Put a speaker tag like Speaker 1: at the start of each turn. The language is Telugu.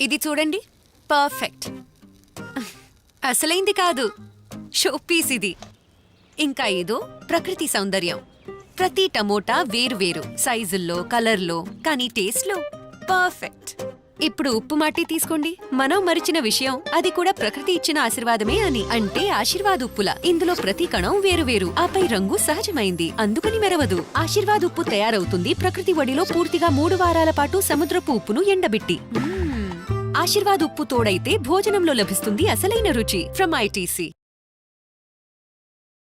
Speaker 1: ఇది చూడండి, పర్ఫెక్ట్. అసలైంది కాదు, షో పీస్ ఇది. ఇంకా ఇదో ప్రకృతి సౌందర్యం. ప్రతి టమోటా వేరు సైజుల్లో, కలర్లో, కానీ టేస్ట్లో పర్ఫెక్ట్. ఇప్పుడు ఉప్పు మాటి తీసుకోండి. మనం మరిచిన విషయం, అది కూడా ప్రకృతి ఇచ్చిన ఆశీర్వాదమే అని. అంటే ఆశీర్వాద్ ఉప్పులా ఇందులో ప్రతి కణం వేరు, ఆపై రంగు సహజమైంది, అందుకని మెరవదు. ఆశీర్వాద్ ఉప్పు తయారవుతుంది ప్రకృతి ఒడిలో పూర్తిగా 3 వారాల పాటు సముద్రపు ఉప్పును ఎండబెట్టి. ఆశీర్వాద్ ఉప్పు తోడైతే భోజనంలో లభిస్తుంది అసలైన రుచి. From ITC.